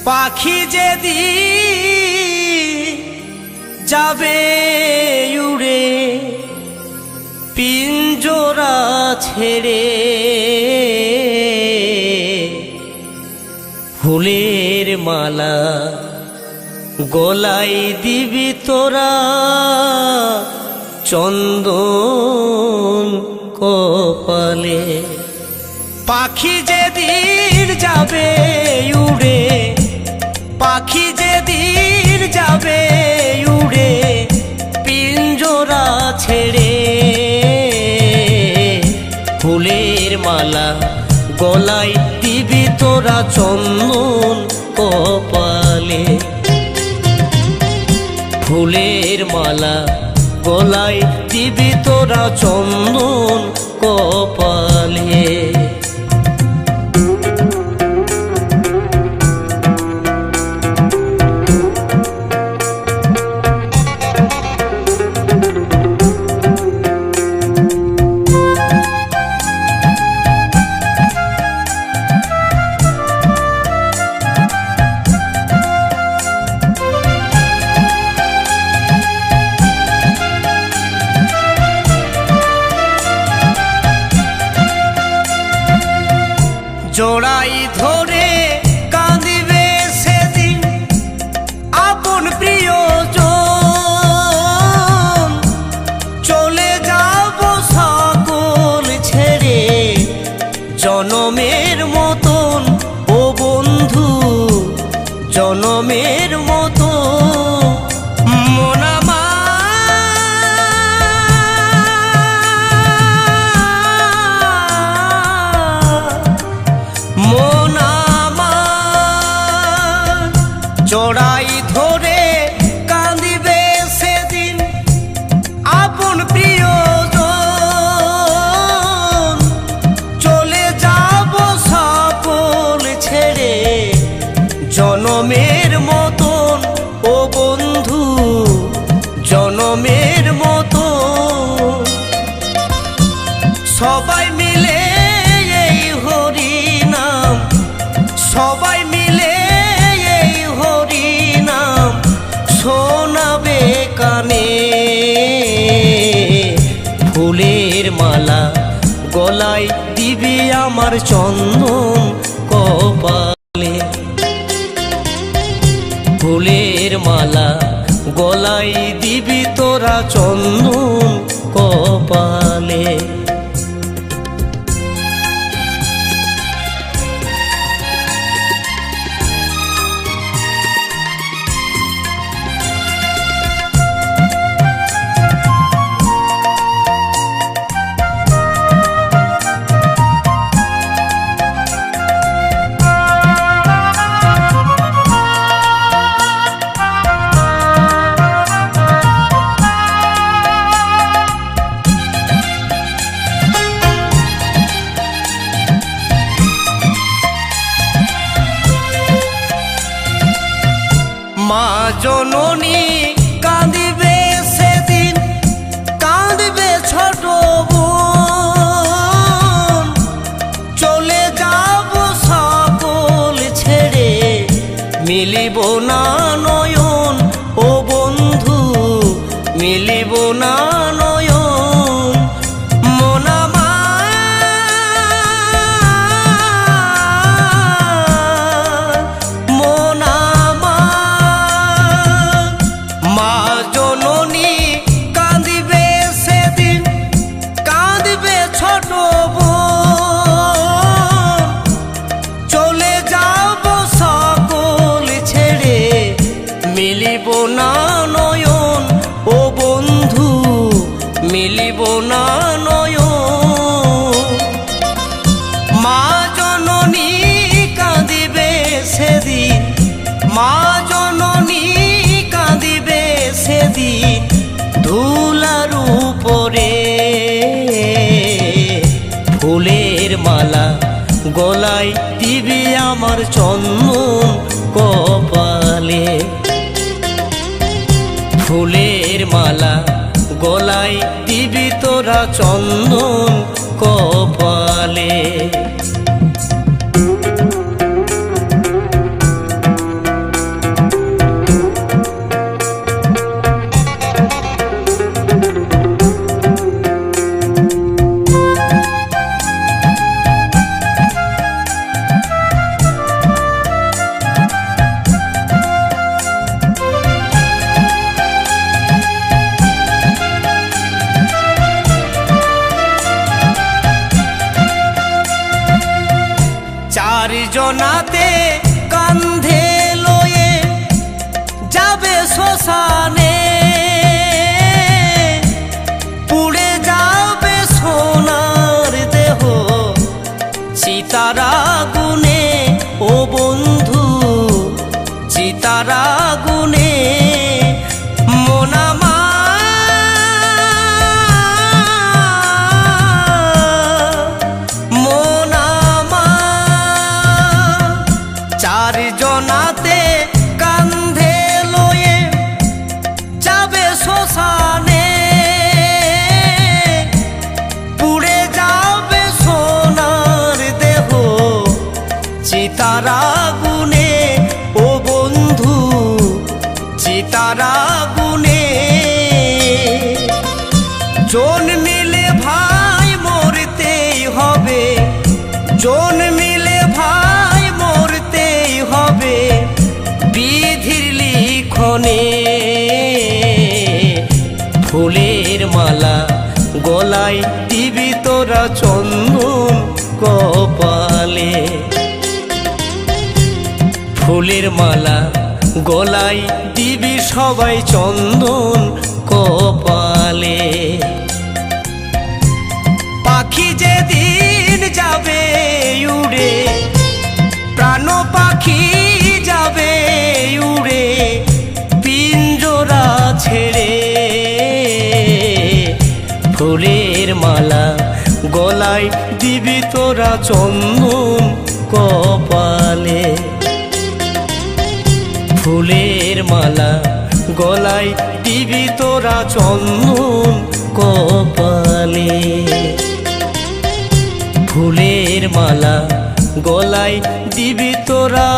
পাখি যেদিন যাবে উড়ে পিঞ্জরা ছেড়ে, ফুলের মালা গলায় দিবি তোরা, চন্দন কপালে। পাখি যেদিন যাবে উড়ে, পাখি যেদিন যাবে উড়ে পিঞ্জরা ছেড়ে, ফুলের মালা গলায় দিবি তোরা, চন্দন কপালে। ফুলের মালা গলায় দিবি তোরা, চন্দন কপালে। জড়াই ধরে কাঁদিবে সেদিন আপন প্রিয়জন, চলে যাব সকল ছেড়ে জনমের মতন। ও বন্ধু জনমের মতো মনামা জড়াই ধরে কাঁদিবে সেদিন আপন প্রিয়জন, চলে যাব সকল ছেড়ে জনমের মতন। ও বন্ধু জনমের মতো সবাই মিলে এই হরি নাম, সবাই মিলে শোনাবে কানে। ফুলের মালা গলায় দিবি আমার, চন্দন কপালে। ফুলের মালা গলায় দিবি তোরা, চন্দন কপালে। মা জননী কাঁদিবে সেদিন, কাঁদবে ছোট বোন, চলে যাব সকল ছেড়ে মিলিব না নয়ন। ও বন্ধু মিলিব না নয়ন, মনামা মিলিব না নয়ন। ও বন্ধু মিলিব না নয়ন, মা জননী কাঁদিবে সেদিন, মা জননী কাঁদিবে সেদিন ধুলার উপরে। ফুলের মালা গলায় দিবি আমার, চন্দন কপালে। ফুলের মালা গলায় দিবি তোরা, চন্দন কপালে। চারজনাতে কান্ধে লয়ে যাবে শ্মশানে, পুড়ে যাবে সোনার দেহ চিতার আগুনে। ও বন্ধু চিতার আগুনে মন চারজনাতে কান্ধে লয়ে যাবে শ্মশানে, পুড়ে যাবে সোনার দেহ চিতার আগুনে। ও বন্ধু চিতার আগুনে জন্মিলে ভাই মরতেই হবে, জন্মিলে ভাই মরতেই হবে বিধির লিখনে। ফুলের মালা গলায় দিবি তোরা চন্দন কপালে, ফুলের মালা গলায় দিবি সবাই চন্দন কপালে। পাখি যেদিন যাবে উড়ে, প্রাণ পাখি যাবে উড়ে পিঞ্জরা ছেড়ে, ফুলের মালা গলায় দিবি তোরা চন্দন কপালে, ফুলের মালা গলায় দিবি তোরা চন্দন কপালে, ফুলের মালা গলায় দিবি তোরা